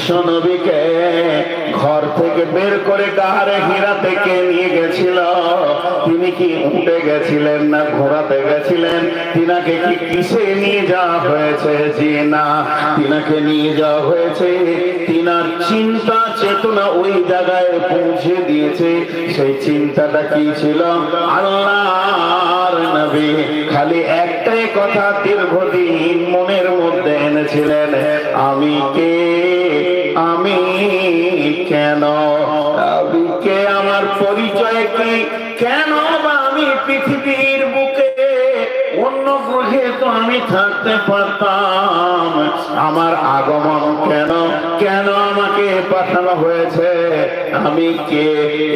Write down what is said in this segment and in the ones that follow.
বিশ্ব নবীকে ঘর থেকে বের করে গাহারে হীরা থেকে নিয়ে গেছিল? তিনি কি উঠে গেছিলেন না ঘোড়াতে গেছিলেন? তিনাকে কি কিসে নিয়ে যাওয়া হয়েছে? জি না, তিনাকে নিয়ে যাওয়া হয়েছে, তিনার চিন্তা চেতনা ওই জায়গায় পৌঁছে দিয়েছে। সেই চিন্তাটা কি ছিল? আল্লাহর নবী খালি একটাই কথা দীর্ঘদিন মনের মধ্যে এনেছিলেন, আমি কে, আমি কেন, আমি কে, আমার পরিচয় কি, কেন বা আমি পৃথিবীর বুকে, অন্য গ্রহে তো আমি থাকতে পারতাম, আমার আগমন কেন, কেন আমাকে পাঠানো হয়েছে, আমি কে?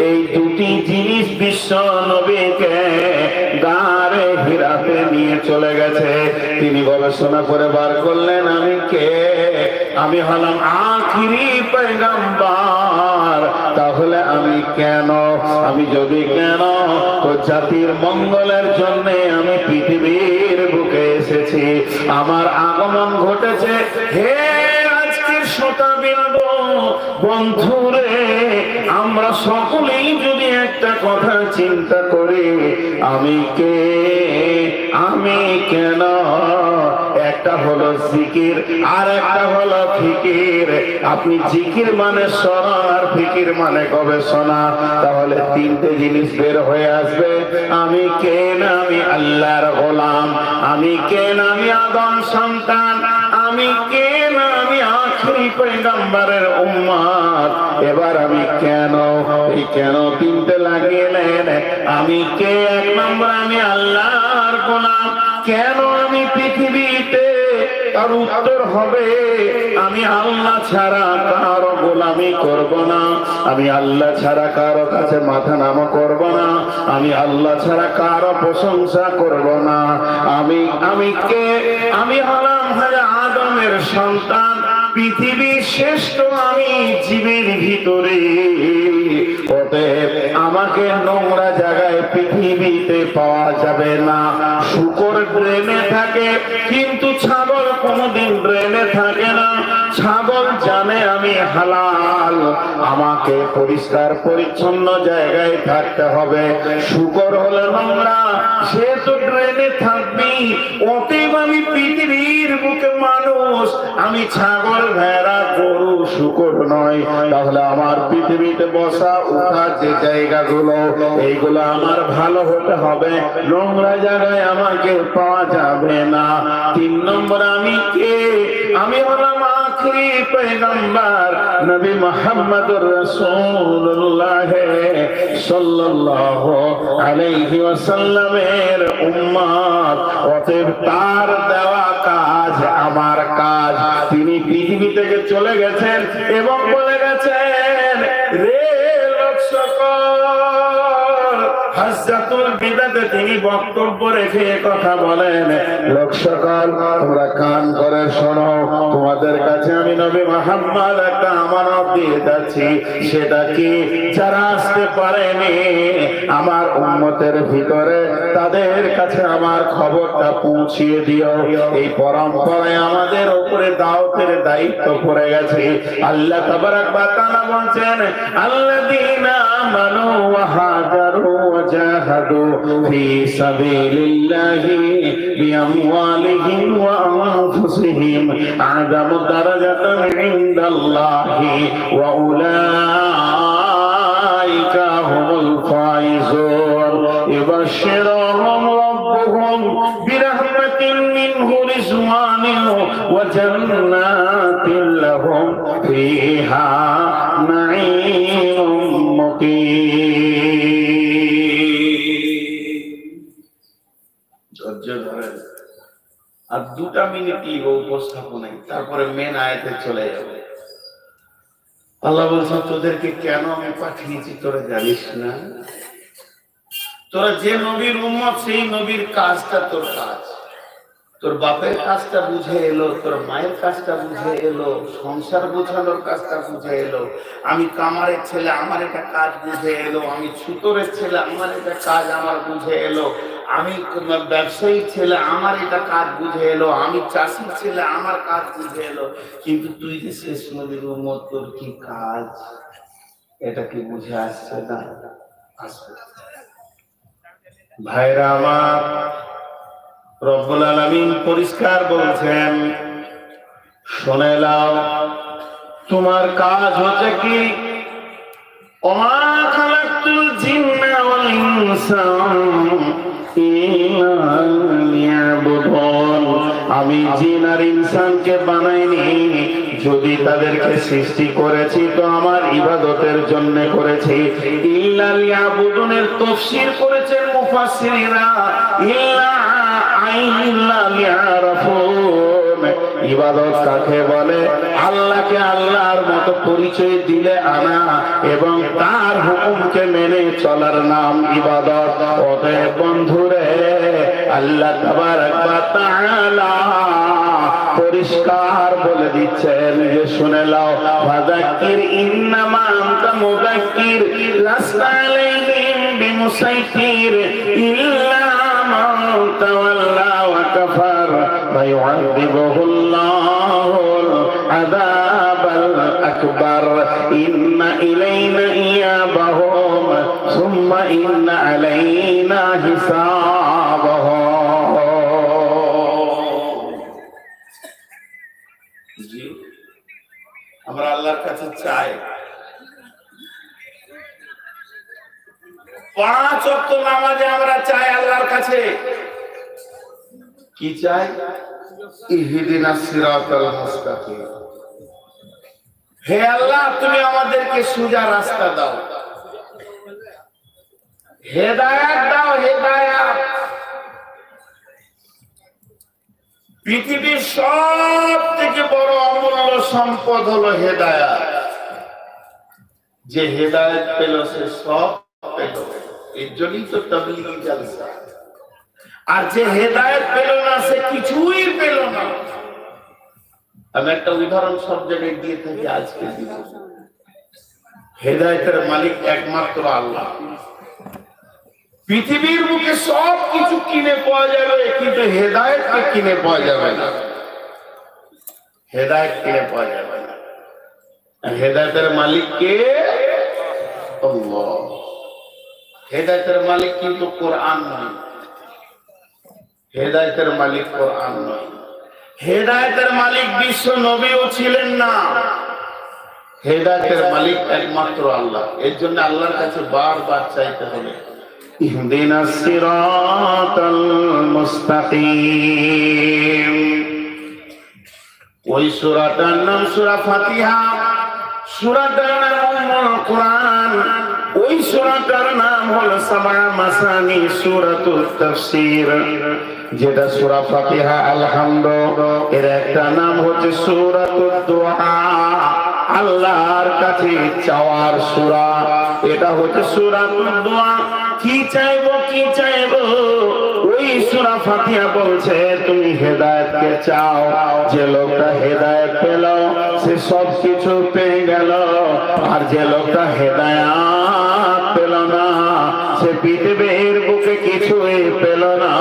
এই দুটি জিনিস বিশ্ব নবীকে গারে হীরাতে নিয়ে চলে গেছে। তিনি গবেষণা করে বার করলেন, আমি কে? আমি হলাম আখিরি পয়গম্বর। তাহলে আমি কেন? আমি যদি কেন, তো জাতির মঙ্গলের জন্য আমি পৃথিবীর বুকে এসেছি, আমার আগমন ঘটেছে। হে আজকের শ্রোতাবৃন্দ, বন্ধুরে, আমরা সকলেই যদি একটা কথা চিন্তা করি, আমি কে, আমি কেন, একটা হলো জিকির আর একটা হলো ফিকির। আপনি জিকির মানে শোনা আর ফিকির মানে গবেষণা, তাহলে তিনটে জিনিস বের হয়ে আসবে। আমি কে না, আমি আল্লাহর গোলাম, আমি কে না, আমি আদম সন্তান, আমি কে না, আমি আখিরি পয়গম্বরের উম্মত। এবার আমি কেন, এই কেন তিনটে লাগিয়ে নেন। আমি কে, এক নম্বর আমি আল্লাহর গোলাম। কেন আমি পৃথিবীতে, তার উত্তর হবে আমি আল্লাহ ছাড়া কারো গোলামি করব না, আমি আল্লাহ ছাড়া কারো কাছে মাথা নামা করব না, আমি আল্লাহ ছাড়া কারো প্রশংসা করব না। আমি কে? আমি হলাম আদমের সন্তান, পৃথিবীর শ্রেষ্ঠ আমি জীবের ভিতরে। অতএব আমাকে নোংরা জায়গায় পৃথিবীতে পাওয়া যাবে না। শূকর ড্রেনে থাকে, কিন্তু ছাগল কোনোদিন ড্রেনে থাকে না। ছাগল জানে আমি হালাল, আমাকে পরিষ্কার পরিচ্ছন্ন জায়গায় থাকতে হবে। শূকর হলো নোংরা, সে তো ড্রেনে থাকবি। অতএব আমি পৃথিবীর বুকে মানুষ, আমি ছাগল, ভেড়া, গরু, শূকর নয়। তাহলে আমার পৃথিবীতে বসা উঠা যে জায়গাগুলো, এইগুলো আমার ভালো হতে হবে, নোংরা জায়গায় আমাকে পাওয়া যাবে না। তিন নম্বর আমি কে? আমি হলাম আখিরি পয়গম্বর নবী মুহাম্মদুর রাসূলুল্লাহ সাল্লাল্লাহু আলাইহি ওয়াসাল্লামের উম্মত। অতএব তার দেওয়া কাজ আমার কাজ। তিনি পৃথিবী থেকে চলে গেছেন এবং বলে গেছেন, রে লোক সকল, হাজ্জাতুল বিদাতে তিনি বক্তব্য রেখে কথা বলেন, লোক সকল তোমরা কান করে শোনো, তোমাদের কাছে আমি নবী মুহাম্মদ একটা আমানত দিয়ে যাচ্ছি। সেটা কি? যারা আসতে পারেনি আমার উম্মতের ভিতরে, তাদের কাছে আমার খবরটা পৌঁছিয়ে দিও। এই পরম্পরায় আমাদের উপরে দাওয়াতের দায়িত্ব পড়ে গেছে। আল্লাহ তাবারাক ওয়া তাআলা বলেন, আল্লাযীনা আমানু ওয়া হাজারু ওয়া জাহাদু ফি সাবিলিল্লাহি বিআমওয়ালিহিম ওয়া আনফুসিহিম আযামু দারাজাতান ইনদাল্লাহি ওয়া উলাইকা হুমুল ফাইজুন ইবাশশিরুহুম রাব্বুহুম বিরহমাতিন মিনহু রিজওয়ানিন ওয়া জান্নাতিন লাহুম ফিহা নাঈমুম মুকিম। ধৈর্য ধরেন, আর 2 মিনিট লিখব উপস্থাপনায়, তারপরে মেন আয়াতে চলে যাবে। আল্লাহ বলছেন, তোদেরকে কেন আমি পাঠিয়েছি তোরা জানিস না? তোরা যে নবীর উম্মত, সেই নবীর কাজটা তোর কাজ। তোর বাপের কাজটা বুঝে এলো, তোর মায়ের কাজটা বুঝে এলো, সংসার গোছানোর কাজটা বুঝে এলো। আমি কামারের ছেলে, আমার এটা কাজ বুঝে এলো। আমি ছুতরের ছেলে, আমার এটা কাজ আমার বুঝে এলো। আমি ব্যবসায়ী ছেলে, আমার এটা কাজ বুঝে এলো, আমি চাষি ছেলে, আমার কাজ বুঝে এলো, কিন্তু তুই যে শেষ নবীর উম্মত, তোর কি কাজ? এটা কি বুঝে আসছে না? আসবে। ভাইরা আমার, রব্বুল আলামিন পরিষ্কার বলছেন, শুনে নাও, তোমার কাজ হচ্ছে কি? ওমা খালাকতুল জিন্না ওয়াল ইনসা ইল্লা লিয়াবুদুন। আমি জিন আর ইনসানকে বানাইনি, যদি তাদেরকে সৃষ্টি করেছি তো আমার ইবাদতের জন্য করেছি। ইল্লা লিয়াবুদুনের তাফসীর করেছেন মুফাসসিররা, ইল্লা লিয়ারাফুন। ইবাদত কাকে বলে? আল্লাহকে আল্লাহর মতো পরিচয় দিলে আনা এবং তার হুকুমকে মেনে চলার নাম ইবাদত। অতএব বন্ধুরে, আল্লাহ তাবারক ওয়া তাআলা পরিষ্কার বলে দিচ্ছেন যে শুনে নাও, ফাযাক্কির ইন্নামা আনতা মুযাক্কির লাস্তা আলাইহিম বিমুসাইতির ইল্লা মান তাওয়াল্লা ওয়া কাফার ফায়ুআযিবুহুল্লাহুল আযাবাল আকবার ইন্না ইলাইনা ইয়াবাহুম সুম্মা ইন্না আলাইনা হিসাবাহুম। জি, আমরা আল্লাহর কাছে চাই 5 ওয়াক্ত নামাজে আমরা চাই আল্লাহর কাছে কি চাই? ইহদিনাস সিরাতাল মুস্তাকিম। হে আল্লাহ, তুমি আমাদেরকে সোজা রাস্তা দাও, হেদায়েত দাও, হেদায়েত। পৃথিবীর সব থেকে বড় অমূল্য সম্পদ হলো হেদায়েত। যে হেদায়েত পেল সে সব পেল, এর জন্যই তো তাবলীগি জালসা। আর যে হেদায়েত পেল না সে কিছুই পেল না। আমি একটা উদাহরণ সব জায়গায় দিয়ে থাকি, আজকে দিব। হেদায়েতের মালিক একমাত্র আল্লাহ। পৃথিবীর বুকে সব কিছু কিনে পাওয়া যাবে, কিন্তু হেদায়েতকে কিনে পাওয়া যাবে না। হেদায়েত কিনে পাওয়া যাবে না। হেদায়েতের মালিক কে? আল্লাহ। হেদায়েতের মালিক কিন্তু কোরআন নয়, হেদায়েতের মালিক কোরআন নয়। হেদায়েতের মালিক বিশ্ব নবীও ছিলেন না। হেদায়েতের মালিক একমাত্র আল্লাহ। এর জন্য আল্লাহর কাছে বারবার চাইতে হবে, ইহদিনাস সিরাতাল মুস্তাকিম। ওই সূরাটার নাম সূরা ফাতিহা, সূরাটার নাম উম্মুল কুরআন, ওই সূরাটার নাম হলো সাবআ মাসানি সূরাতুত তাফসীর। যেটা সূরা ফাতিহা আল-হামদ, এর একটা নাম হচ্ছে সূরাতুদ দুআ, আল্লাহর কাছে চাওয়ার সূরা। এটা হচ্ছে সূরাতুদ দুআ। কি চাইবো, কি চাইবো, ওই সূরা ফাতিহা বলছে তুমি হেদায়েতকে চাও। যে লোকটা হেদায়েত পেল সে সব কিছু পেয়ে গেল, আর যে লোকটা হেদায়েত পেল না সে পৃথিবীর বুকে কিছুই পেল না।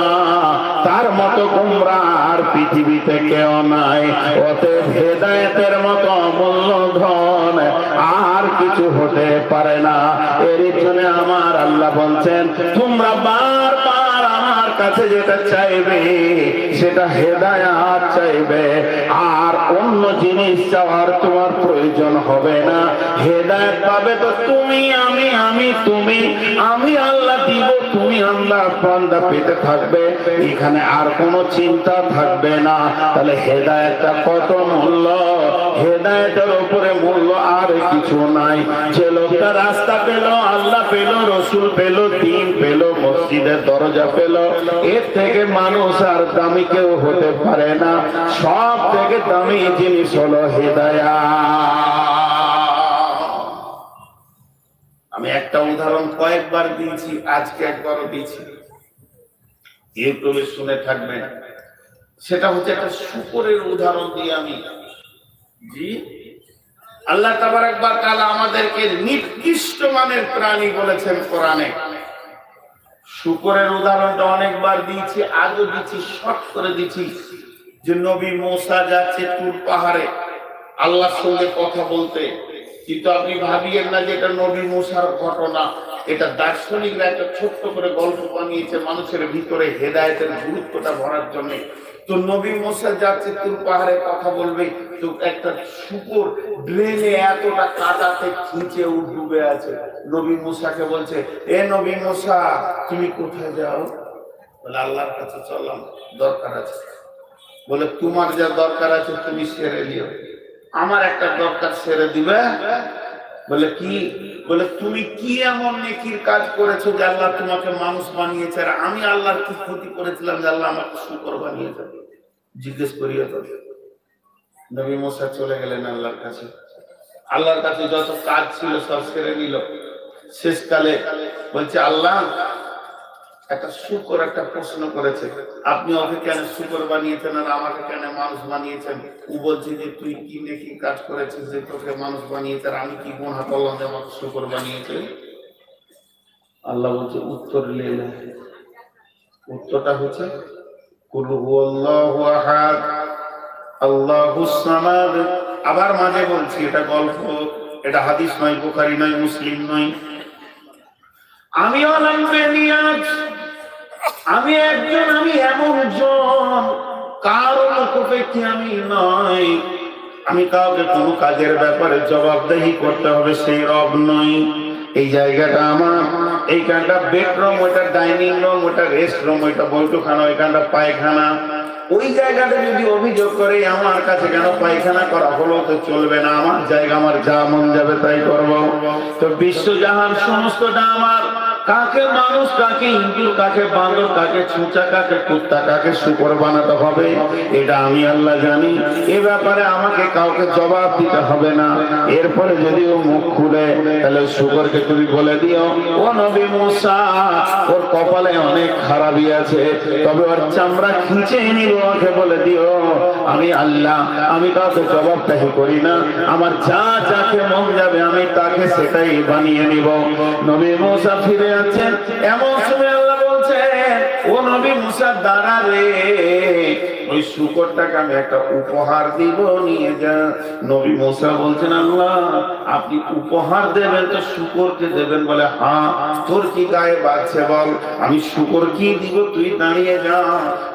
তার মতো গোমরা আর পৃথিবীতে কেউ নাই। অতএব হেদায়েতের মতো অমূল্য ধন আর কিছু হতে পারে না। এর জন্য আমার আল্লাহ বলছেন, তোমরা বারবার আমার কাছে যেটা চাইবে সেটা হেদায়েত চাইবে, আর অন্য জিনিস চাওয়ার তোমার প্রয়োজন হবে না। হেদায়েত পাবে তো তুমি, আমি তুমি, আমি আল্লাহ দিব, তুমি আল্লাহ বান্দা পেতে থাকবে। এখানে আর কোনো চিন্তা থাকবে না। তাহলে হেদায়েতটা কত মূল্য! হেদায়েতের উপরে মূল্য আর কিছু নাই। যে লোকটা রাস্তা পেল, আল্লাহ পেল, রসুল পেল, দ্বীন পেল, মসজিদের দরজা পেল, এর থেকে মানুষ আর দামি কেউ হতে পারে না। সব থেকে দামি জিনিস হলো হেদায়েত। আমি একটা উদাহরণ কয়েকবার দিয়েছি, আজকে একবারও দিয়েছি, ইউটিউবে শুনে থাকবেন। সেটা হচ্ছে একটা শূকরের উদাহরণ দিয়ে আমি। জি, আল্লাহ তাবারক ওয়া তাআলা আমাদেরকে নিকৃষ্ট মানের প্রাণী বলেছেন কোরআনে। শুকরের উদাহরণটা অনেকবার দিয়েছি, আজও দিচ্ছি, শর্ট করে দিচ্ছি। যে নবী মুসা যাচ্ছে তুর পাহাড়ে আল্লাহর সঙ্গে কথা বলতে, কিন্তু আপনি ভাবিয়েন না যে এটা নবী মুসার ঘটনা, এটা দার্শনিকরা একটা ছোট্ট করে গল্প বানিয়েছে মানুষের ভিতরে হেদায়েতের গুরুত্বটা ভরার জন্য। তো নবী মুসা যাচ্ছে তুর পাহাড়ে কথা বলবে, তো একটা শুকর ড্রেনে এতটা কাটাতে খিঁচে ডুবে আছে। নবী মুসাকে বলছে, এ নবী মুসা তুমি কোথায় যাও? বলে আল্লাহর কাছে চললাম, দরকার আছে। বলে তোমার যা দরকার আছে তুমি সেরে দিও, আমার একটা দরকার সেরে দিবে। বলে কি? বলে তুমি কি এমন নেকির কাজ করেছো যে আল্লাহ তোমাকে মানুষ বানিয়েছে, আর আমি আল্লাহর কি ক্ষতি করেছিলাম যে আল্লাহ আমাকে শুকর বানিয়েছে? জিজ্ঞেস করিও তো। নবী মুসা চলে গেলেন আল্লাহর কাছে। আল্লাহর কাছে যত কাজ ছিল সব সেরে নিল। শেষকালে বলছে, আল্লাহ একটা শুকর একটা প্রশ্ন করেছে, আপনি ওকে কেন শুকর বানিয়েছেন আর আমাকে কেন মানুষ বানিয়েছেন? ও বলছে যে তুই কি নেকি কাজ করেছিস যে তোকে মানুষ বানিয়েছে, আর আমি কি গুনাহ করলাম যে আমাকে শুকর বানিয়েছে? আল্লাহ বলছে উত্তর লেলে। উত্তরটা হচ্ছে কুল হুয়াল্লাহু আহাদ আল্লাহুস সামাদ। আবার মাঝে বলছি এটা গল্প, এটা হাদিস নয়, বুখারী নয়, মুসলিম নয়। আমি আমি একজন, আমি এমন জন, কারো মুখোপেক্ষী আমি নয়। আমি কাউকে কোনো কাজের ব্যাপারে জবাবদেহি করতে হবে সেই রব নই। এই জায়গাটা আমার, এইখানটা বেডরুম, ওইটা ডাইনিং রুম, ওইটা রেস্ট রুম, ওইটা বৈঠকখানা, ওইখানটা পায়খানা। ওই জায়গাটা যদি অভিযোগ করে আমার কাছে কেন পায়খানা করা হলো, তো চলবে না। আমার জায়গা, আমার যা মন যাবে তাই করবো। তো বিশ্বজাহান সমস্তটা আমার। কাকে মানুষ, কাকে হিন্দু, কাকে বাঁদর, কাকে ছুঁচা, কাকে কুত্তা, কাকে শুকর বানাতে হবে এটা আমি আল্লাহ জানি। এ ব্যাপারে আমাকে কাউকে জবাব দিতে হবে না। এরপরে যদি ও মুখ খুলে, তাহলে শুকরকে তুমি বলে দিও, ও নবী মুসা, ওর কপালে অনেক খারাপই আছে, তবে ওর চামড়া খিঁচে নিল, ওকে বলে দিও আমি আল্লাহ, আমি কাউকে জবাবদাহি করি না, আমার যা যাকে মন যাবে আমি তাকে সেটাই বানিয়ে নিব। নবী মুসা ফিরে আছেন, এমন সময় আল্লাহ বলছেন, ও নবী মুসা দাঁড়া রে, ওই শুকরটাকে আমি একটা উপহার দিব, নিয়ে যা। নবী মুসা বলছেন, আল্লাহ আপনি উপহার দেবেন তো শুকরকে দেবেন? বলে হ্যাঁ, তোর কি গায়ে বাজছে বল, আমি শুকর কি দিব, তুই দাঁড়িয়ে যা।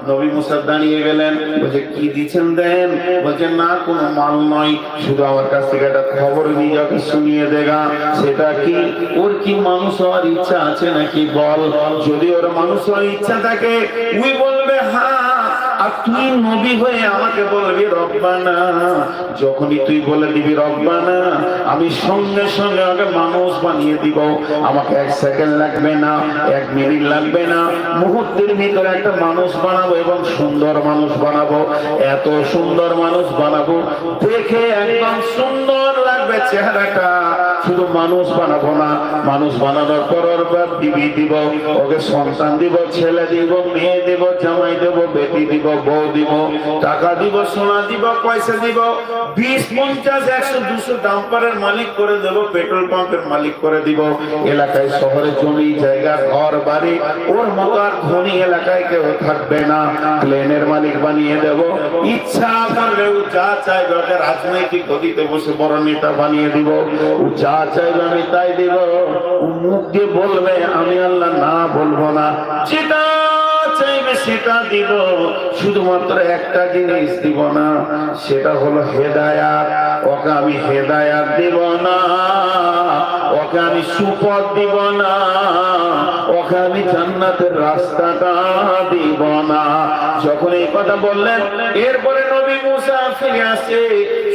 নবী মুসা দাঁড়িয়ে গেলেন। বলছে কি দিচ্ছেন দেন? বলছে না কোনো মাল নয়, শুধু আমার কাছ থেকে একটা খবর নিজকে শুনিয়ে দেগা। সেটা কি? ওর কি মানুষ হওয়ার ইচ্ছা আছে নাকি বল। যদি ওর মানুষ হওয়ার ইচ্ছা থাকে উই বলবে হ্যাঁ, আর তুই নবী হয়ে আমাকে বলবি রব্বানা। যখনই তুই বলে দিবি রব্বানা, আমি সঙ্গে সঙ্গে আগে মানুষ বানিয়ে দিব। আমাকে 1 সেকেন্ড লাগবে না, 1 মিনিট লাগবে না, মুহূর্তের ভিতরে একটা মানুষ বানাবো, এবং সুন্দর মানুষ বানাবো। এত সুন্দর মানুষ বানাবো, দেখে একদম সুন্দর লাগবে চেহারাটা। শুধু মানুষ বানাবো না, মানুষ বানানোর পর ওর বাপ দিবি দিব, ওকে সন্তান দিব, ছেলে দিব, মেয়ে দিব, জামাই দেব, বেটি দিব, বউ দিব, টাকা দিব, সোনা দিব, পয়সা দিব, 20, 50, 100, 200 ডাম্পারের মালিক করে দেব, পেট্রোল পাম্পের মালিক করে দিব। এলাকায় শহরে জমি জায়গা ঘর বাড়ি ওর মতো আর ধনী এলাকায় কেউ থাকবে না, প্লেনের মালিক বানিয়ে দেব। ইচ্ছা করলে ও যা চাইবে, ওকে রাজনৈতিক গদিতে বসে বড় নেতা বানিয়ে দিব। ও যা চাইবে আমি তাই দিব। ও মুখ দিয়ে বলবে আমি আল্লাহ না বলবো না, যেটা চাইবে সেটা দিব। শুধুমাত্র একটা জিনিস দিব না, সেটা হলো হেদায়াত। ওকে আমি হেদায়াত দিব না, ওকে আমি সুপথ দিব না, ওকে আমি জান্নাতের রাস্তাটা দিব না। যখন এই কথা বললেন, এরপরে নবী মুসা ফিরে আসে,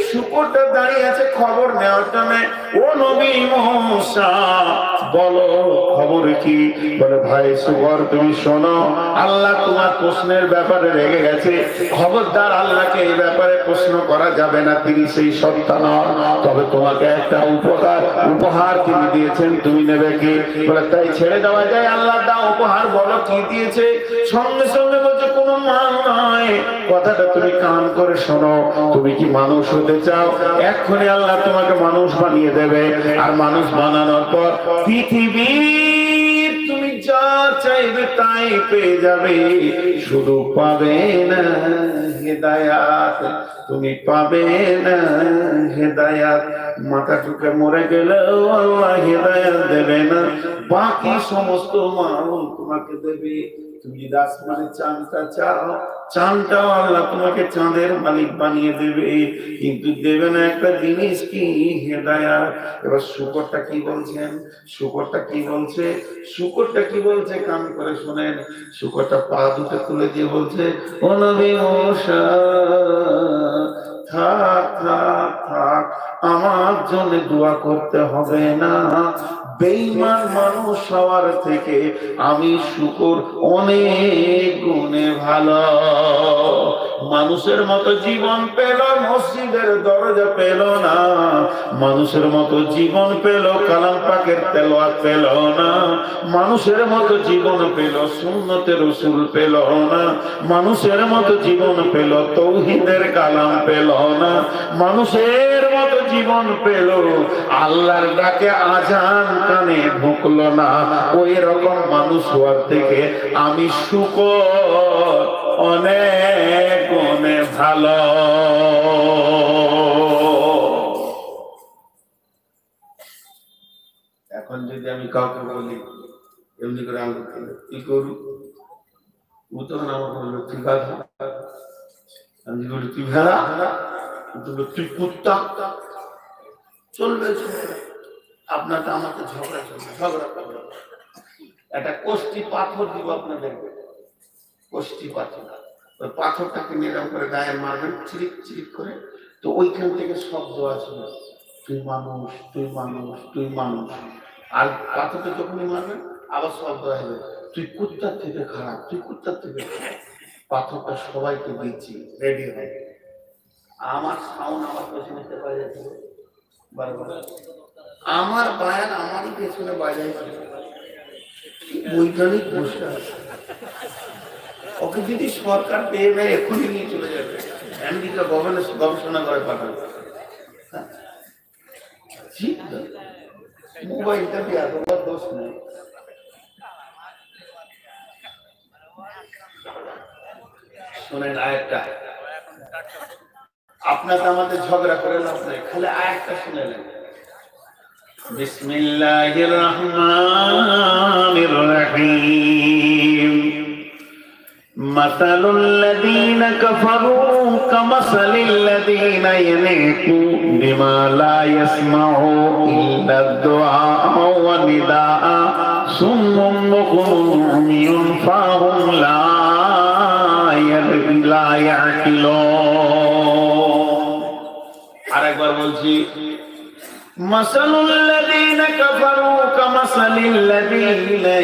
শুকরটা দাঁড়িয়ে আছে খবর নেওয়ার জন্য। ও নবী মুসা বলো খবর কি? বলে ভাই শুকর তুমি শোনো, আল্লাহ তোমার প্রশ্নের ব্যাপারে রেগে গেছে। খবরদার আল্লাহকে এই ব্যাপারে প্রশ্ন করা যাবে না, তিনি সেই সত্তা নন। তবে তোমাকে একটা উপহার তিনি দিয়েছেন, তুমি নেবে কি? বলে তাই ছেড়ে দেওয়া যায়? আল্লাহ দাও উপহার, বলো কি দিয়েছে। সঙ্গে সঙ্গে বলছে কোনো মাল নয়, কথাটা তুমি কান করে শোনো। তুমি কি মানুষ হতে চাও? এক্ষুনি আল্লাহ তোমাকে মানুষ বানিয়ে দেবে। আর মানুষ বানানোর পর পৃথিবীর তুমি যা চাইবে তাই পেয়ে যাবে, শুধু পাবে না হেদায়াত, তুমি পাবে না হেদায়াত। মাথা টুকে মরে গেলেও আল্লাহ হেদায়াত দেবে না, বাকি সমস্ত মামুন তোমাকে দেবে। তুমি যদি আসমানে চাঁদটা চাও, চাঁদটাও আল্লাহ তোমাকে চাঁদের মালিক বানিয়ে দেবে, কিন্তু দেবে না একটা জিনিস, কি হেদায়াত। এবার শুকরটা কি বলছেন, শুকরটা কি বলছে, শুকরটা কি বলছে কান করে শোনেন। শুকরটা পা দুটো তুলে দিয়ে বলছে, ও নবী মুসা, থাক থাক থাক, আমার জন্য দোয়া করতে হবে না। বেঈমান মানুষ হওয়ার থেকে আমি শুকর অনেক গুণে ভালো। মানুষের মতো জীবন পেল, মসজিদের দরজা পেল না। মানুষের মতো জীবন পেল, কালাম পাকের তেলাওয়াত পেল না। মানুষের মতো জীবন পেল, সুন্নতের রাসূল পেল না। মানুষের মতো জীবন পেল, তাওহীদের কালাম পেল না। মানুষের মতো জীবন পেল, আল্লাহর ডাকে আজান কানে ঢুকলো না। ওই রকম মানুষ হওয়ার থেকে আমি শুকর অনেক গুণে ভালো। এখন যদি আমি কাউকে বলি এমনি করে আমি কি করু, ও তখন আমাকে বললো ঠিক আছে, আমি বলি তুই ভেড়া, তুই কুত্তা, চলবে চলবে, আপনাকে আমাকে ঝগড়া চলবে, ঝগড়া করবে। একটা কোষ্ঠী পাথর দিব আপনাদেরকে, কোষ্ঠী পাথর। ওই পাথরটাকে নিলাম করে গায়ে মারবেন চিরিক চিরিক করে, তো ওইখান থেকে শব্দ আসবে, তুই মানুষ, তুই মানুষ, তুই মানুষ। আর পাথরটা যখনই মারবেন আবার শব্দ আসবে, তুই কুত্তার থেকে খারাপ, তুই কুত্তার থেকে খারাপ। পাথরটা সবাইকে দিচ্ছি, রেডি হয়। আমার সাউন্ড আমার পেছনে বাজাইছিল বারবার, আমার বায়ান আমারই পেছনে বাজাইছিল। বৈজ্ঞানিক বসে আছে, ওকে যদি সরকার পেয়ে নেয় এখনই নিয়ে চলে যাবে, আমেরিকা গবেষণা করে পাঠাবে। মোবাইলটা দিয়ে তোমার দোষ নেই। শোনেন আরেকটা, আপনাকে আমাদের ঝগড়া করে লাভ নাই, খালি আরেকটা শুনে নেন। বিসমিল্লাহির রহমানির রহিম। মাসালুল্লাযীনা কাফারু কামাসালিল্লাযীনা ইয়ানিকু বিমা লা ইয়াসমাউ ইল্লা দুআ ওয়া নিদাআ সুম্মুম বুকুমুন উমিয়ুন ফাহুম লা ইয়াকিলুন। আরেকবার বলছি, মাসালুল্লাযীনা কাফারু কামাসালিল্লাযীনা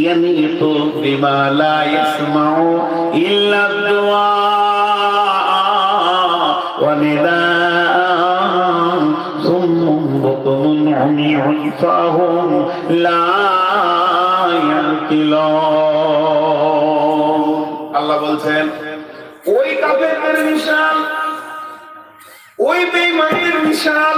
ইয়ানিকু বিমা লা ইয়াসমাউ ইল্লা দুআ ওয়া নিদাআ সুম্মুম বুকুমুন উমিয়ুন ফাহুম লা ইয়াকিলুন। আল্লাহ বলছেন ওই কাফেরদের মিশাল, ওই বেঈমানের মিশাল।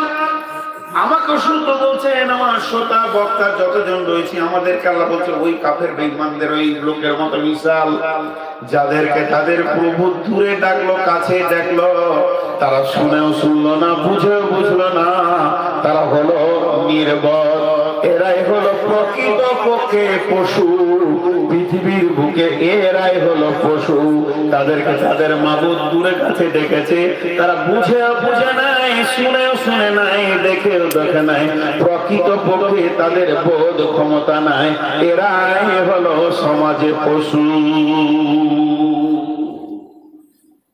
আমাকে শুনতে বলছেন আমার শ্রোতা বক্তা যতজন রয়েছে, আমাদেরকে আল্লাহ বলছে ওই কাফের বেঈমানদের ওই লোকের মতো মিশাল, যাদেরকে তাদের প্রভু দূরে ডাকলো কাছে ডাকলো, তারা শুনেও শুনলো না, বুঝেও বুঝলো না, তারা হলো নির্বোধ। এরাই হলো প্রকৃত পক্ষে পশু, পৃথিবীর বুকে এরাই হলো পশু। তাদেরকে তাদের মাবুদ দূরে কাছে ডেকেছে, তারা বুঝেও বুঝে নাই, শুনেও শুনে নাই, দেখেও দেখে নাই, প্রকৃত পক্ষে তাদের বোধ ক্ষমতা নাই। এরাই হলো সমাজে পশু।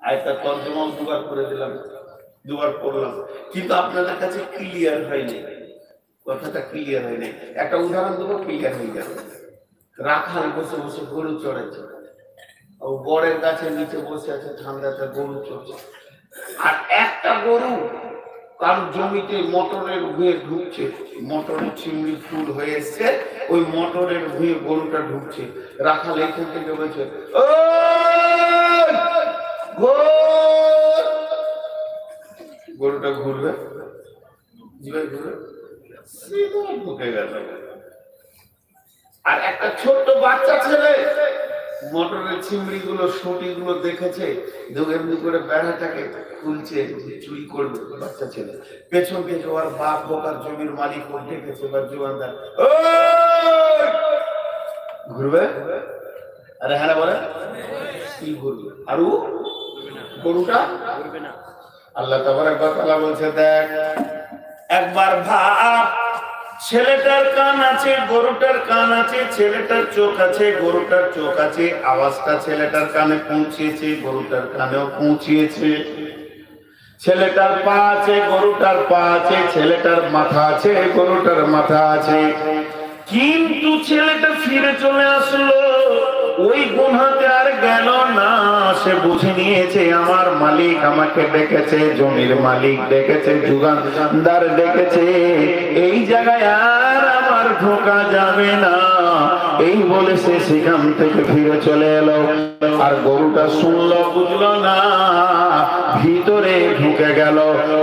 আয়টা তর্জমা দুবার করে দিলাম, দুবার পড়লাম, কিন্তু আপনাদের কাছে ক্লিয়ার হয়নি, কথাটা ক্লিয়ার হয়নি। একটা উদাহরণ দেবো, ক্লিয়ার হয়ে যাবে। রাখাল বসে বসে গরু চড়াচ্ছে, ও বড়ের গাছের নিচে বসে আছে, ঠান্ডাতে গরু চড়ছে। আর একটা গরু তার জমিতে মোটরের ভুঁয়ে ঢুকছে, মোটরের চিমড়ি ফুল হয়ে এসছে, ওই মোটরের ভুঁয়ে গরুটা ঢুকছে। রাখাল এখান থেকে বলছে, ও গরুটা ঘুরবে, ঘুরবে, ঢুকে গেল। আর একটা ছোট্ট বাচ্চা ছেলে মোটরের চিমড়ি গুলো সুটি গুলো দেখেছে, এমনি করে বেড়াটাকে খুলছে, চুরি করবে বাচ্চা ছেলে। পেছন থেকে ওর বাপ বোকার জমির মালিক ডেকেছে, এবার জোয়ানদার ঘুরবে। আরে হ্যাঁ বলে কি ঘুরবে, আর গরুটা ঘুরবে না। আল্লাহ তাবারক ওয়া তাআলা বলছে, দেখ একবার ভাব, ছেলেটার কান আছে, গরুটার কান আছে, ছেলেটার চোখ আছে, গরুটার চোখ আছে, আওয়াজটা ছেলেটার কানে পৌঁছিয়েছে, গরুটার কানেও পৌঁছিয়েছে। ছেলেটার পা আছে, গরুটার পা আছে, ছেলেটার মাথা আছে, গরুটার মাথা আছে। কিন্তু ছেলেটা ফিরে চলে আসলো, ওই গুনহাতে আর গেল না। সে বুঝে নিয়েছে আমার মালিক আমাকে ডেকেছে, জমির মালিক ডেকেছে, যুগানদার ডেকেছে, এই জায়গায় আর আমার ঢোকা যাবে না। এই বলে সে সেখান থেকে ফিরে চলে এলো। আর গরুটা শুনলো, বুঝলো না, ভিতরে ঢুকে গেল।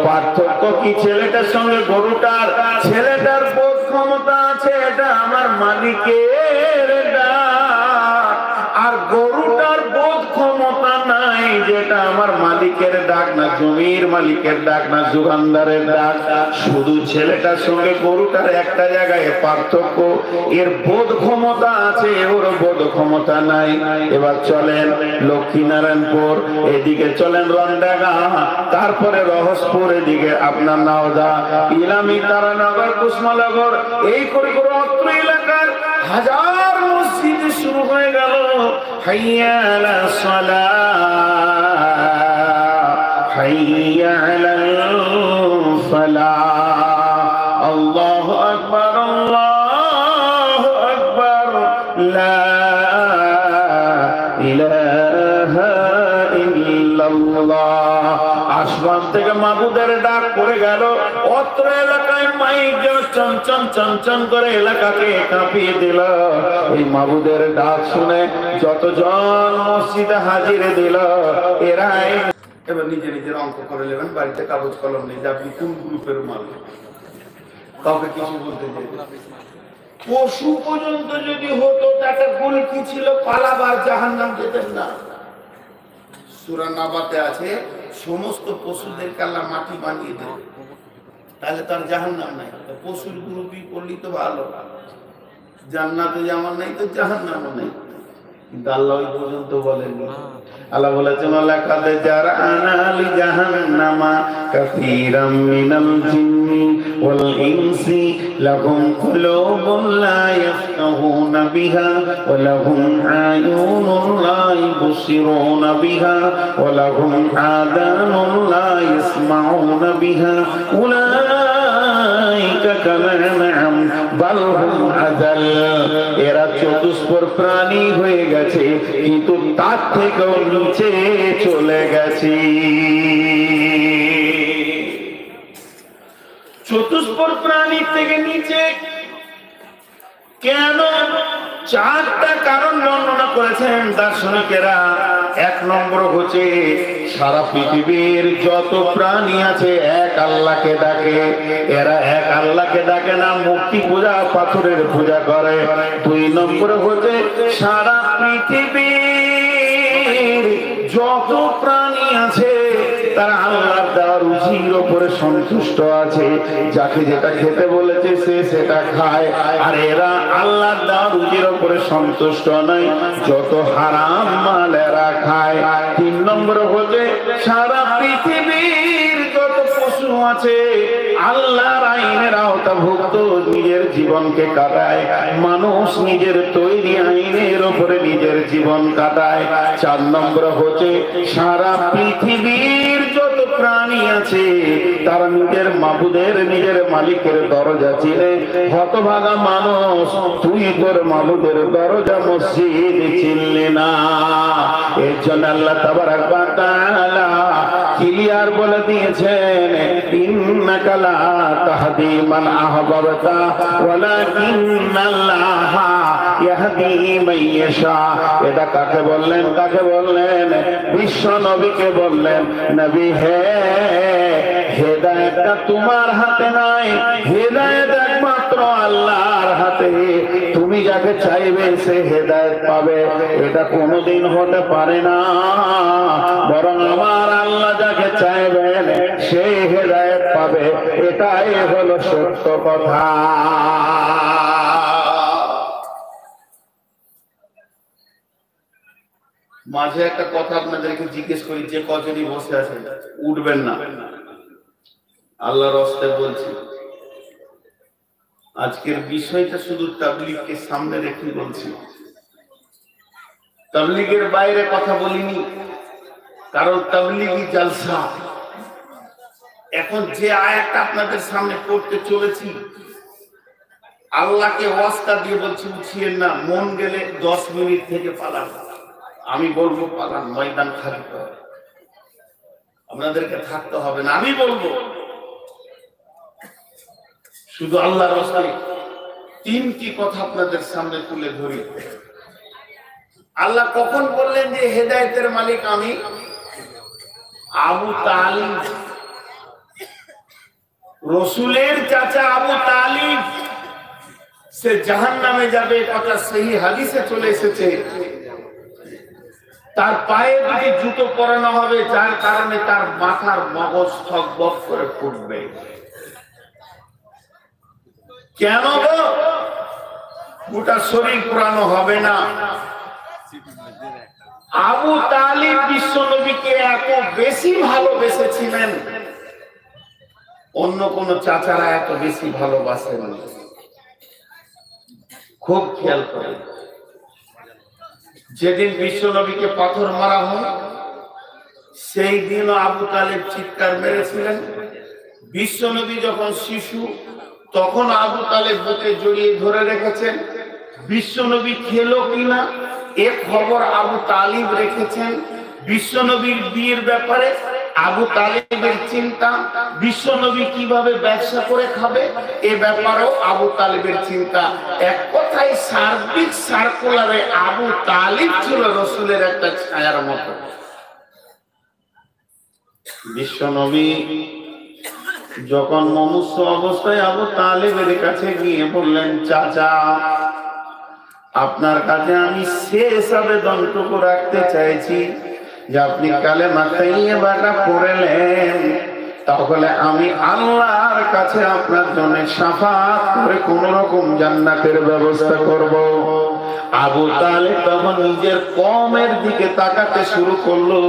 পার্থক্য কি ছেলেটার সঙ্গে গরুটার? ছেলেটার বোধ ক্ষমতা আছে, এটা আমার মালিকের ডাক, আর গরুটার বোধ ক্ষমতা নাই, যেটা আমার মালিকের ডাক না, জমির মালিকের ডাক না, যুগানদারের ডাক। শুধু ছেলেটার সঙ্গে গরুটার একটা জায়গায় পার্থক্য, এর বোধ ক্ষমতা আছে, ওর বোধ ক্ষমতা নাই। এবার চলেন লক্ষ্মীনারায়ণপুর, এদিকে চলেন রন্ডাগা, তারপরে রহসপুর, এদিকে আপনার নাওদা, ইলামি, তারানগর, কুসমানগর, এই করে করে অত্র এলাকার হাজার মসজিদ শুরু হয়ে গেল হাইয়া আলাস সালাহ, হাইয়া আলাল ফালাহ, আল্লাহু আকবার, আল্লাহু আকবার, লা ইলাহা ইল্লাল্লাহ। আসমান থেকে মাবুদের ডাক পড়ে গেল। অত্র এলাকায় মাইক চঞ্চন চঞ্চন করে এলাকাকে কাঁপিয়ে দিল। এই মাবুদের ডাক শুনে যতজন মসজিদে হাজির দিল, এরাই এবার নিজে নিজের অঙ্ক করে নেবেন, বাড়িতে কাগজ কলম নেই যে আপনি কোন গ্রুপের মালিক, কাউকে কিছু বলতে চাই। পশু পর্যন্ত যদি হতো, তাকে গুণ কি ছিল, পালাবার জাহান্নাম যেতেন না। সূরা নাবাতে আছে, সমস্ত পশুদেরকে আল্লাহ মাটি বানিয়ে দেবে, তাহলে তার জাহান্নাম নাই। পশুর গ্রুপই করলি তো ভালো, জান্নাতে যেমন নাই তো জাহান্নামও নাই। কিন্তু আল্লাহ ওই পর্যন্ত বলেননি। আল্লাহ বলেছেন, লাকাদ জারআনা লি জাহান্নামা কাসীরাম মিনাল জিন্নি ওয়াল ইনসি লাহুম কুলুবুন লা ইয়াফকাহুনা বিহা ওয়া লাহুম আয়ুনুন লা ইবসিরুনা বিহা ওয়া লাহুম আযানুন লা ইয়াসমাউনা বিহা উলাইকা কালাম বাল হুম আযাল। এরা চতুষ্পদ প্রাণী হয়ে গেছে, কিন্তু তার থেকেও নিচে চলে গেছে। চতুষ্পদ প্রাণী থেকে নিচে কেন? চারটা কারণ বর্ণনা করেছেন দার্শনিকেরা। এক নম্বর হচ্ছে, সারা পৃথিবীর যত প্রাণী আছে এক আল্লাহকে ডাকে। এরা এক আল্লাহকে ডাকে না, মূর্তি পূজা, পাথরের পূজা করে। দুই নম্বর হচ্ছে, সারা পৃথিবীর যত প্রাণী আছে তারা আল্লাহর দেওয়া রুচির উপরে সন্তুষ্ট আছে, যাকে যেটা খেতে বলেছে সে সেটা খায়। আর এরা আল্লাহর দেওয়া রুচির উপরে সন্তুষ্ট নয়, যত হারাম মাল এরা খায়। তিন নম্বর হচ্ছে, সারা পৃথিবীর যত পশু আছে আল্লাহর আইনের আওতাভুক্ত, নিজের জীবনকে কাটায়। মানুষ নিজের তৈরি আইনের উপরে নিজের জীবন কাটায়। চার নম্বর হচ্ছে, সারা পৃথিবীর যত প্রাণী আছে তারা নিজের মাবুদের, নিজের মালিকের দরজা চিনে। হতভাগা মানুষ, তুই তোর মাবুদের দরজা মসজিদ চিনলি না। এর জন্য আল্লাহ তাবারাক ওয়া তাআলা ক্লিয়ার বলে দিয়েছেন, ইন্নাকা লা তাহদি মান আহবাবতা ওয়ালাকিন্নাল্লাহা ইয়াহদি মান ইয়াশা। এটা কাকে বললেন? কাকে বললেন? বিশ্ব নবীকে বললেন, নবী হে, হেদায়েতটা তোমার হাতে নাই, হেদায়েত একমাত্র আল্লাহর হাতে। তুমি যাকে চাইবে সে হেদায়েত পাবে, এটা কোনোদিন হতে পারে না। বরং আমার আল্লাহ যাকে চাইবেন সে হেদায়েত পাবে, এটাই হলো সত্য কথা। মাঝে একটা কথা আপনাদেরকে জিজ্ঞেস করি, যে কজনই বসে আছেন উঠবেন না, আল্লাহর রাস্তে বলছি। আজকের বিষয়টা শুধু তাবলীগকে সামনে রেখে বলছি, তাবলীগের বাইরে কথা বলিনি, কারণ তাবলীগী জলসা। এখন যে আয়াতটা আপনাদের সামনে পড়তে চলেছি, আল্লাহকে ওয়াস্তা দিয়ে বলছি উঠিয়েন না, মন গেলে 10 মিনিট থেকে পালান। আমি বলবো পালান, ময়দান খালি করে, আপনাদেরকে থাকতে হবে না। আমি বলবো শুধু আল্লাহর রাস্তায় 3টি কথা আপনাদের সামনে তুলে ধরি। আল্লাহ কখন বললেন যে হেদায়েতের মালিক আমি? আবু তালিব, রসুলের চাচা আবু তালিব, সে জাহান্নামে যাবে, কথা সহি হাদিসে চলে এসেছে। তার পায়ে দুটি জুতো পরানো হবে, যার কারণে তার মাথার মগজ থকবক করে ফুটবে। কেন গো? গোটা শরীর পুরানো হবে না। আবু তালিব বিশ্ব নবীকে এত বেশি ভালোবেসেছিলেন, অন্য কোন চাচারা এত বেশি ভালোবাসেন। খুব খেয়াল করেন, যেদিন বিশ্ব নবীকে পাথর মারা হয় সেই দিনও আবু তালিব চিৎকার মেরেছিলেন। বিশ্ব নবী যখন শিশু তখন আবু তালিব বুকে জড়িয়ে ধরে রেখেছেন। বিশ্ব নবী খেলো কিনা এ খবর আবু তালিব রেখেছেন। বিশ্ব নবীর বিয়ের ব্যাপারে আবু তালিবের চিন্তা, বিশ্ব নবী কিভাবে ব্যবসা করে খাবে এ ব্যাপারেও আবু তালিবের চিন্তা। এক কথায় সার্বিক সার্কুলারে আবু তালিব ছিল রসুলের একটা ছায়ার মতো। বিশ্ব নবী যখন মুমূর্ষু অবস্থায় আবু তালিবের কাছে গিয়ে বললেন, চাচা আপনার কাছে আমি শেষ আবেদনটুকু রাখতে চাইছি যে আপনি কালেমা তাইয়্যিবাটা পড়লেন, তাহলে আমি আল্লাহর কাছে আপনার জন্য শাফাআত করে কোন রকম জান্নাতের ব্যবস্থা করব। আবু তালিব তখন নিজের কমের দিকে তাকাতে শুরু করলো।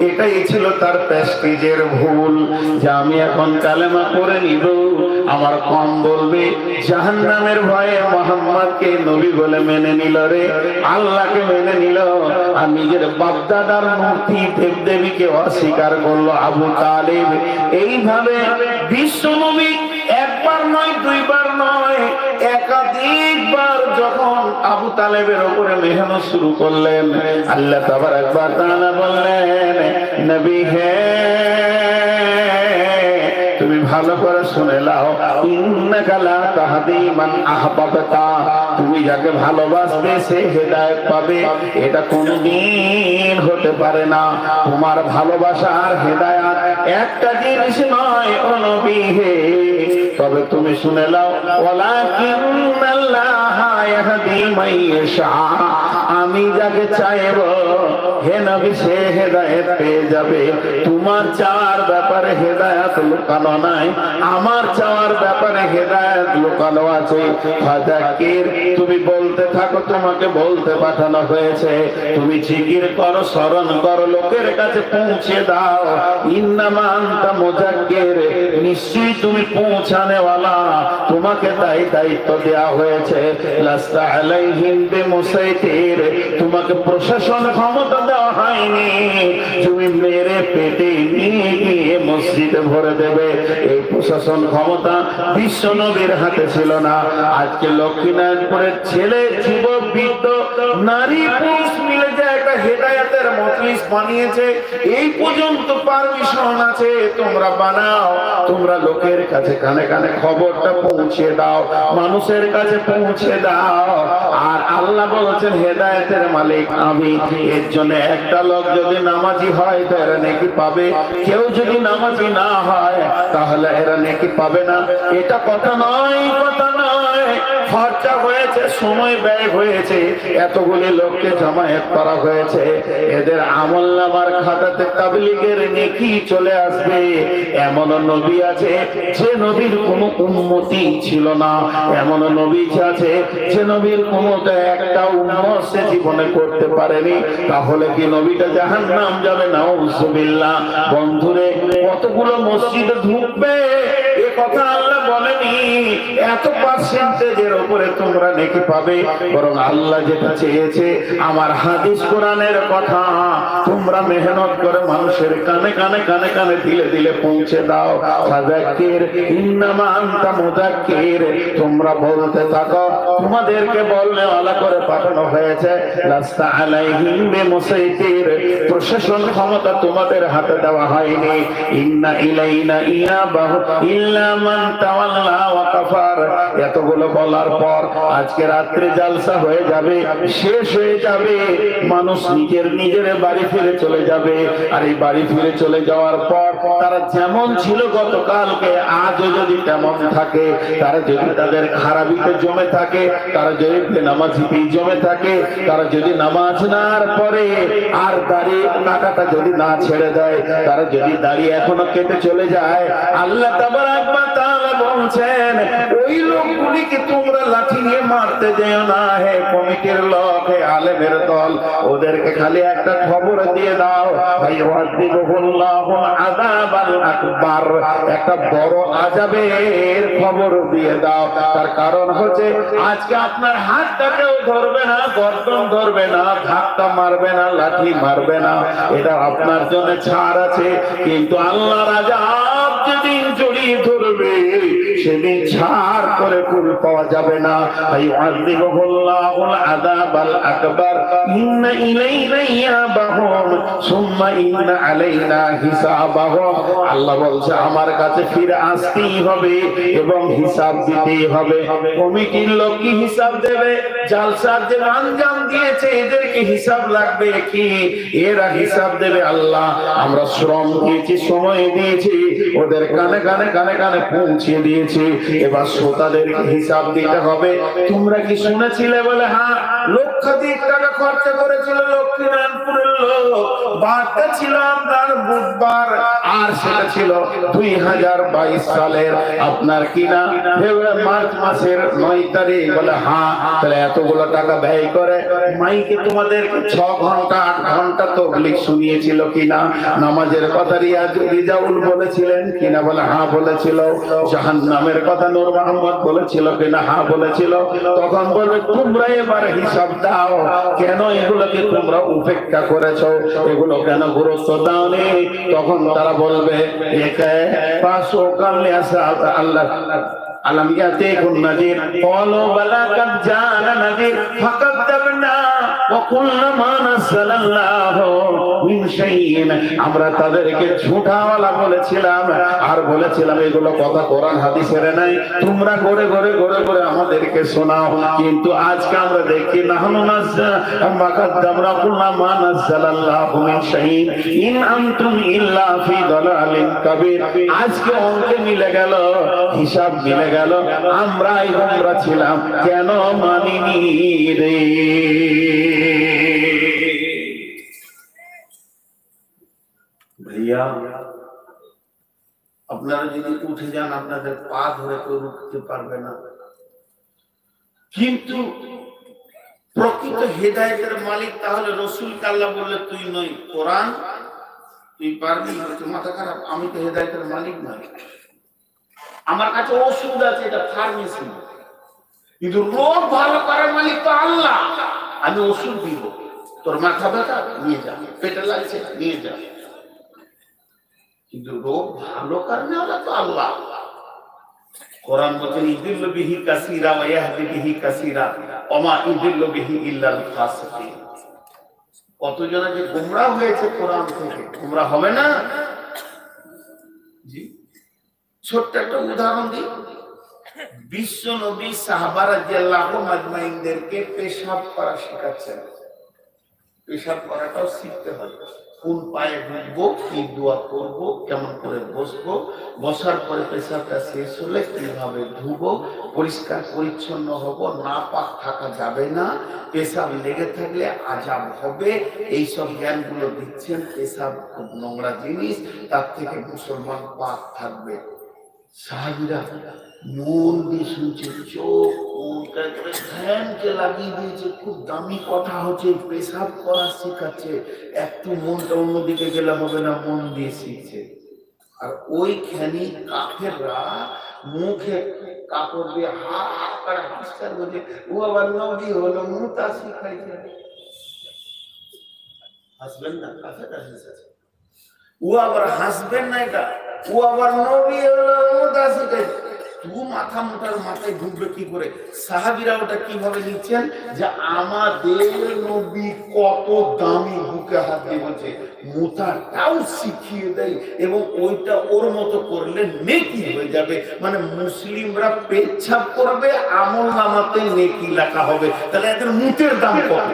এটাই ছিল তার প্রেস্টিজের ভুল, যে আমি এখন কালেমা পড়ে নিব, আমার কম বলবে জাহান্নামের ভয়ে মুহাম্মদকে নবী বলে মেনে নিল রে, আল্লাহকে মেনে নিল, আর নিজের বাপদাদার মূর্তি দেবদেবীকে অস্বীকার করলো আবু তালিব। এইভাবে বিশ্ব নবী একবার নয়, দুইবার নয়, একাধিকবার যখন আবু তালেবের উপরে মেহনত শুরু করলেন, আল্লাহ তাবারক ওয়া তাআলা বললেন, নবী হে, তুমি ভালো করে শুনে নাও, ইন্নাকা লা তাহদি মান আহবাবতা, তুমি যাকে ভালোবাসবে সে হেদায়েত পাবে, এটা কোনদিন হতে পারে না। তোমার ভালোবাসা আর হেদায়েত একটা জিনিস নয় ও নবী হে, তবে তুমি শুনে নাও, ওয়ালাকিন্নাল্লাহা ইয়াহদি মান ইয়াশা, আমি যাকে চাইব হে নবী সে হেদায়েত পেয়ে যাবে। তোমার চাওয়ার ব্যাপারে হেদায়েত লুকানো নাই, আমার চাওয়ার ব্যাপারে হেদায়েত লুকানো আছে। ফাযাক্কির, তুমি বলতে থাকো, তোমাকে বলতে পাঠানো হয়েছে, তুমি জিকির করো, স্মরণ করো, লোকের কাছে পৌঁছে দাও। ইন্নামা আনতা মুযাক্কির, নিশ্চয়ই তুমি পৌঁছানেওয়ালা, তোমাকে তাই দায়িত্ব দেওয়া হয়েছে। লাস্তা আলাইহিম বিমুসাইতির, তোমাকে প্রশাসন ক্ষমতা দেওয়া হয়নি, তুমি মেরে পেটে নিয়ে গিয়ে মসজিদে ভরে দেবে, এই প্রশাসন ক্ষমতা বিশ্ব নবীর হাতে ছিল না। আজকে লক্ষ্মীনারায়ণপুরের ছেলে, যুবক, বৃদ্ধ, নারী, পুরুষ মিলে যে একটা হেদায়েতের মজলিস বানিয়েছে, এই পর্যন্ত পারমিশন আছে, তোমরা বানাও, তোমরা লোকের কাছে কানে কানে খবরটা পৌঁছে দাও, মানুষের কাছে পৌঁছে দাও। আর আল্লাহ বলেছেন হেদায়েতের মালিক আমি। এর জন্য একটা লোক যদি নামাজি হয় তো এরা নেকি পাবে, কেউ যদি নামাজি না হয় তাহলে এরা নেকি পাবে না। এটা কথা নয়, কথা নয়, খরচা হয়েছে, সময় ব্যয় হয়েছে, এতগুলি লোককে জমায়েত করা হয়েছে, এদের আমলনামার খাতাতে তাবলীগের নেকি চলে আসবে। এমন নবী আছে যে নবীর কোনো উম্মতি ছিল না, এমন নবী আছে যে নবীর কোনো একটা উম্মত সে জীবনে করতে পারেনি, তাহলে কি নবীটা জাহান্নাম যাবে? নাউজুবিল্লাহ। বন্ধুরে, কতগুলো মসজিদে ঢুকবে এ কথা আল্লাহ বলেনি এত পার্সেন্টেজের উপরে তোমরা নেকি পাবে, বরং আল্লাহ যেটা চেয়েছে আমার হাদিস কোরআনের কথা তোমরা মেহনত করে মানুষের কানে কানে কানে কানে দিলে দিলে পৌঁছে দাও। ফাযাক্কির ইন্নামা আনতা মুযাক্কির, তোমরা বলতে থাকো, তোমাদেরকে বললে ওয়ালা করে পাঠানো হয়েছে। লাস্তা আলাইহিম বিমুসাইতির, প্রশাসন ক্ষমতা তোমাদের হাতে দেওয়া হয়নি। ইন্না ইলাইনা ইয়াবাহু ইল্লা মান তাওয়াল্লা ওয়া কাফার। এতগুলো বলার পর আজকে রাত্রে জালসা হয়ে যাবে, শেষ হয়ে যাবে, মানুষ নিজের নিজের বাড়ি ফিরে চলে যাবে। আর এই বাড়ি ফিরে চলে যাওয়ার পর তারা যেমন ছিল গতকালকে আজও যদি তেমন থাকে, তারা যদি তাদের খারাপিতে জমে থাকে, তারা যদি বেনামাজিতে জমে থাকে, তারা যদি নামাজ নার পরে আর দাড়ি নাকাটা যদি না ছেড়ে দেয়, তারা যদি দাড়ি এখনো কেটে চলে যায়, আল্লাহ তাবারাক ওয়া তাআলা বলছেন ওই লোকগুলিকে তোমরা লাঠি নিয়ে মারতে যেও না। হে কমিটির লোক, হে আলেমের দল, ওদেরকে খালি একটা খবর দিয়ে দাও, ফায়ুআযিবুহুল্লাহু আযাবাল আকবার, একটা বড় আযাবের খবর দিয়ে দাও। তার কারণ হচ্ছে আজকে আপনার হাতটাকেও ধরবে না, গর্দন ধরবে না, ধাক্কা মারবে না, লাঠি মারবে না, এটা আপনার জন্য ছাড় আছে। কিন্তু আল্লাহর আযাব যেদিন জড়িয়ে ধরবে সেদিন ছাড় করে কুল পাওয়া যাবে না। ফায়ুআযিবুহুল্লাহুল আযাবাল আকবার, ইন্না ইলাইনা ইয়াবাহুম সুম্মা ইন্না আলাইনা হিসাবাহুম। আল্লাহ বলছে আমার কাছে ফিরে আসতেই হবে এবং হিসাব দিতেই হবে। কমিটির লোক কি হিসাব দেবে? জালসার যে আঞ্জাম দিয়েছে এদেরকে হিসাব লাগবে কি? এরা হিসাব দেবে আল্লাহ। আমরা শ্রম দিয়েছি, সময় দিয়েছি, ওদের কানে কানে কানে কানে পৌঁছে দিয়েছি, এবার শ্রোতাদের হিসাব দিতে হবে। তোমরা কি শুনেছিলে? বলে হ্যাঁ, লক্ষাধিক টাকা খরচা করেছিল লক্ষ্মীনারায়ণপুরের লোক, বারটা ছিল আপনার বুধবার, আর সেটা ছিল 2022 সালের আপনার কিনা মার্চ মাসের 9 তারিখ। বলে হ্যাঁ, তাহলে এতগুলো টাকা ব্যয় করে মাইকে তোমাদেরকে 6 ঘন্টা 8 ঘন্টা তাবলীগ শুনিয়েছিল কিনা? নামাজের কথা রিজাউল বলেছিলেন কিনা? বলে হ্যাঁ বলেছিল। জাহান্নামের কথা নূর মোহাম্মদ বলেছিল কিনা? হ্যাঁ বলেছিল। তখন বলবে তোমরা এবার হিসাব দাও, কেন এগুলোকে তোমরা উপেক্ষা করেছো, এগুলো কেন গুরুত্ব দাওনি? তখন তারা বলবে আল্লাহ আলম ইয়াতিকুম নাযীর ক্বালু বালা কাদ জাআনা নাযীর ফাকাযযাবনা ওয়া কুল্লা মা নাযালাল্লাহু মিন শাইইন। আমরা তাদেরকে ঝুঠাওয়ালা বলেছিলাম আর বলেছিলাম এগুলো কথা কোরআন হাদিসের নাই, তোমরা গড়ে গড়ে গড়ে গড়ে আমাদেরকে শোনাও। কিন্তু আজকে আমরা দেখি নাহনু নাযালাল্লাহু কুল্লা মা নাযালাল্লাহু মিন শাইইন ইন আনতুম ইল্লা ফি দালালিন কাবীর। আজকে অঙ্কে মিলে গেল, হিসাব মিলে গেল, আমরাই গোমরা ছিলাম, কেন মানিনি রে? ভাইয়া, আপনারা যদি উঠে যান আপনাদের পা ধরে কেউ রুখতে পারবে না। কিন্তু প্রকৃত হেদায়েতের মালিক তাহলে রসুলকে আল্লাহ বললে তুই নই, কোরআন তুই পারবি? মাথা খারাপ, আমি তো হেদায়েতের মালিক নই, আমার কাছে ওষুধ আছে, এটা ফার্মেসি, কিন্তু রোগ ভালো করার মালিক তো আল্লাহ। আমি ওষুধ দিব, তোর মাথা ব্যথা নিয়ে যা, পেটে লাগছে নিয়ে যা, কিন্তু রোগ ভালো করার তো আল্লাহ। কোরআন বলছে ইদিল্লু বিহি কাসীরা ওয়া ইয়াহদি বিহি কাসীরা ওয়া মা ইদিল্লু বিহি ইল্লাল ফাসিকিন। কতজন যে গোমরাহ হয়েছে কোরআন থেকে, গোমরাহ হবে না? জি, ছোট্ট একটা উদাহরণ দিই। বিশ্ব নবী সাহাবা রাদিয়াল্লাহু আজমাইনদেরকে পেশাব করা শেখাচ্ছেন। পেশাব করাটাও শিখতে হবে। কোন পায়ে ঢুকবো, কি দোয়া করব, কেমন করে বসবো, বসার পরে পেশাবটা শেষ হলে কিভাবে ধুবো, পরিষ্কার পরিচ্ছন্ন হব, নাপাক থাকা যাবে না, পেশাব লেগে থাকলে আযাব হবে, এইসব জ্ঞানগুলো দিচ্ছেন। পেশাব খুব নোংরা জিনিস, তার থেকে মুসলমান পাক থাকবে। সাহাবীরা মন দিয়ে শুনছে, চোখ ধ্যানকে লাগিয়ে দিয়েছে। খুব দামি কথা হচ্ছে, পেশাব করা শেখাচ্ছে, একটু মনটা অন্যদিকে গেলে হবে না, মন দিয়ে শিখছে। আর ওইখানে কাফেররা মুখে কাপড় দিয়ে হা হা করে হাসতে বলছে, ও আবার নবী হলো, মুতা শিখাইছে। হাসবেন না, কাফের হাসছে, ও আবার হাসবেন না, এটা ও আবার নবী হলো, মুতা শিখাইছে। তবু মাথা মোটার মাথায় ঢুকবে কি করে? সাহাবীরা ওটা কিভাবে নিচ্ছেন যে আমাদের নবী কত দামি, বুকে হাত দিয়ে বলছে মোতাটাও শিখিয়ে দেয়, এবং ওইটা ওর মতো করলে নেকি হয়ে যাবে। মানে মুসলিমরা পেচ্ছাপ করবে, আমল নামাতে নেকি লেখা হবে। তাহলে এদের মুতের দাম কত?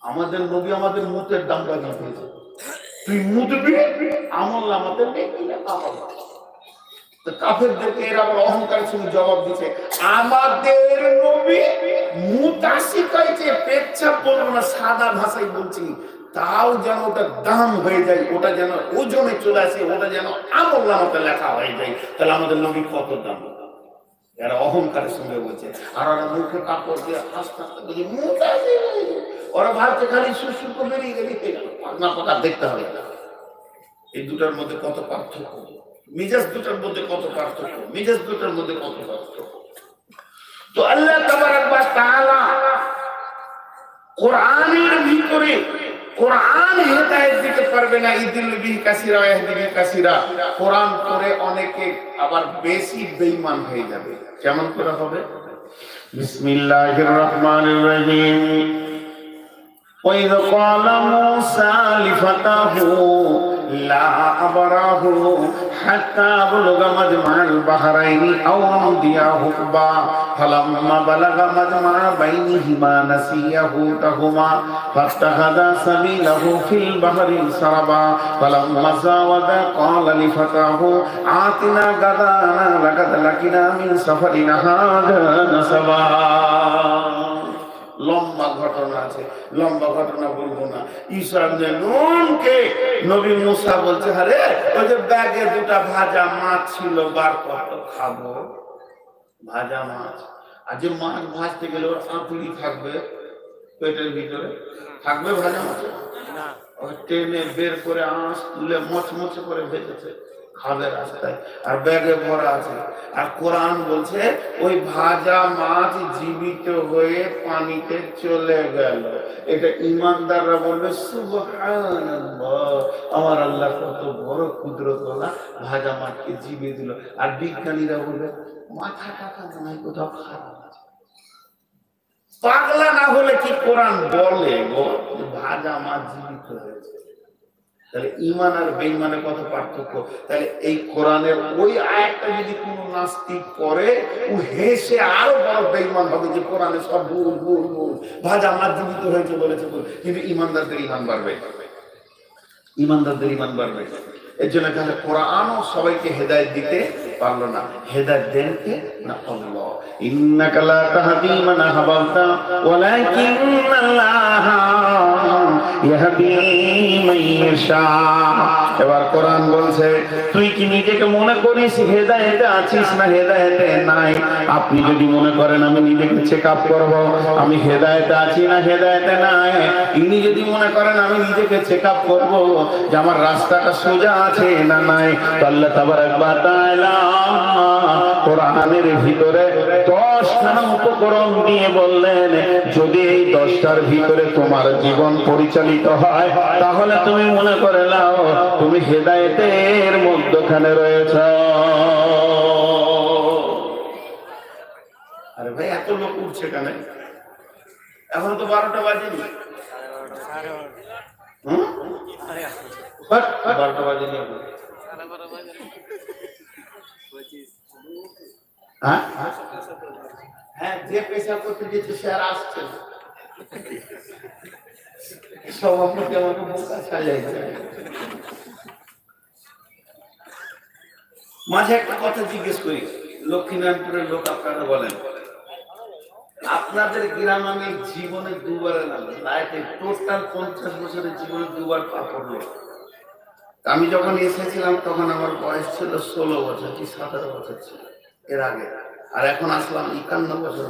আমাদের নবী আমাদের মুতের দাম লাগিয়ে দিয়েছে। তুই মুতবি, আমল নামাতে নেকি লেখা হবে। কাফেরদেরকে এরা আবার অহংকারের সঙ্গে জবাব দিচ্ছে, আমাদের নবী মুতা শিখাইছে, পেচ্ছাপ বলবো না, সাদা ভাষায় বলছি, তাও যেন ওটা দাম হয়ে যায়, ওটা যেন ওজনে চলে আসে, ওটা যেন আমল নামাতে লেখা হয়ে যায়। তাহলে আমাদের নবী কত দাম? এরা অহংকারের সঙ্গে বলছে। আর ওরা মুখে কাপড় দিয়ে হাসতে হাসতে বলছে মুতা শিখাইছে। ওরা ভাবছে খালি সুসুর করে বেরিয়ে গেলি না, কথা দেখতে হবে। এই দুটার মধ্যে কত পার্থক্য, মিজাজ দুটার মধ্যে কত পার্থক্য, মিজাজ দুটার মধ্যে কত পার্থক্য। তো আল্লাহ তাবারাক ওয়া তাআলা কোরআনের ভিতরে, কোরআন হেদায়েত দিতে পারবে না, ইদিল বিহি কাসিরা ওয়া ইয়াহদি বিহি কাসিরা। কোরআন পড়ে অনেকে আবার বেশি বেঈমান হয়ে যাবে। কেমন করে হবে? বিসমিল্লাহির রহমানির রহিম। وَإِذْ قَالَ مُوسَى لِفَتَاهُ لَا أَبْرَحُ حَتَّى أَبْلُغَ مَجْمَعَ الْبَحْرَيْنِ أَوْ أَمْضِيَ حُقْبًا فَلَمَّا بَلَغَ مَجْمَعَ بَيْنِهِمَا نَسِيَ حُوتَهُمَا فَاتَّخَذَ سَبِيلَهُ فِي الْبَحْرِ سَرَبًا فَلَمَّا جَاوَزَا قَالَ لِفَتَاهُ آتِنَا غَدَاءَنَا لَقَدْ لَقِينَا مِنْ سَفَرِنَا هَذَا نَصَبًا। লম্বা ঘটনা আছে, লম্বা ঘটনা বলবো না। ঈসা ইবনে নূনকে নবী মুসা বলছে, আরে ওই যে ব্যাগে দুটা ভাজা মাছ ছিল, বার কত খাবো ভাজা মাছ। আর যে মাছ ভাজতে গেলে ওর আঁতুড়ি থাকবে, পেটের ভিতরে থাকবে ভাজা মাছ, ওই টেনে বের করে আঁশ তুলে মচমচে করে ভেজেছে, খাবে রাস্তায়, আর ব্যাগে ভরা আছে। আর কোরআন বলছে ওই ভাজা মাছ জীবিত হয়ে পানিতে চলে গেল। এটা ইমানদাররা বলবে সুবহানাল্লাহ, আমার আল্লাহ কত বড় কুদরতওয়ালা, ভাজা মাছকে জীবিয়ে দিল। আর বিজ্ঞানীরা বলবে মাথা টাকা নয়, কোথাও খারাপ আছে। পাগলা না হলে কি কোরআন বলে গো ভাজা মাছ জীবিত হয়েছে? তাহলে ঈমান আর বেঈমানের কত পার্থক্য। তাহলে এই কোরআনের ওই আয়াতটা যদি কোনো নাস্তিক পড়ে, ও হেসে আরো বড় বেঈমান হবে যে কোরআনে সব ভুল ভুল ভুল, ভাজা মাছ জীবিত হয়েছে বলেছে ভুল। কিন্তু ঈমানদারদের ঈমান বাড়বে, ঈমানদারদের ঈমান বাড়বে। এর জন্য তাহলে কোরআনও সবাইকে হেদায়েত দিতে পারলো না, হেদায়েত দেন কে? না আল্লাহ। ইন্নাকা লা তাহদি মান আহবাবতা ওয়ালাকিন্নাল্লাহ ইয়াহদি মান ইয়াশা। এবার কোরআন বলছে, তুই কি নিজেকে মনে করিস হেদায়েতে আছিস না হেদায়েতে নাই? আপনি যদি মনে করেন আমি নিজেকে চেক আপ করবো, আমি হেদায়েতে আছি না হেদায়েতে নাই, ইনি যদি মনে করেন আমি নিজেকে চেক আপ করবো যে আমার রাস্তাটা সোজা আছে না নাই, আল্লাহ তাবারাক ওয়া তাআলা কোরআনের ভিতরে 10খানা উপকরণ দিয়ে বললেন, যদি এই 10টার ভিতরে তোমার জীবন পরিচালিত হয় তাহলে তুমি মনে করে নাও তুমি হেদায়েতের মধ্যখানে রয়েছ। আরে ভাই এত লোক উঠছে কেন? এখন তো 12টা বাজেনি, হুম? বাট, 12টা বাজে নিয়ে বলো। হ্যাঁ হ্যাঁ, যে পেশা করতে যেতে সে আর আসছে না। সভাপতি আমাকে বোকা সাজাইছে। মাঝে একটা কথা জিজ্ঞেস করি, লক্ষ্মীনারায়ণপুরের লোক আপনারা বলেন, আপনাদের গ্রাম আমি জীবনে দুবার এলাম, লাইফে টোটাল 50 বছরের জীবনে দুবার পা পড়লো। আমি যখন এসেছিলাম তখন আমার বয়স ছিল 16 বছর কি 17 বছর ছিল এর আগে, আর এখন আসলাম 51 বছর।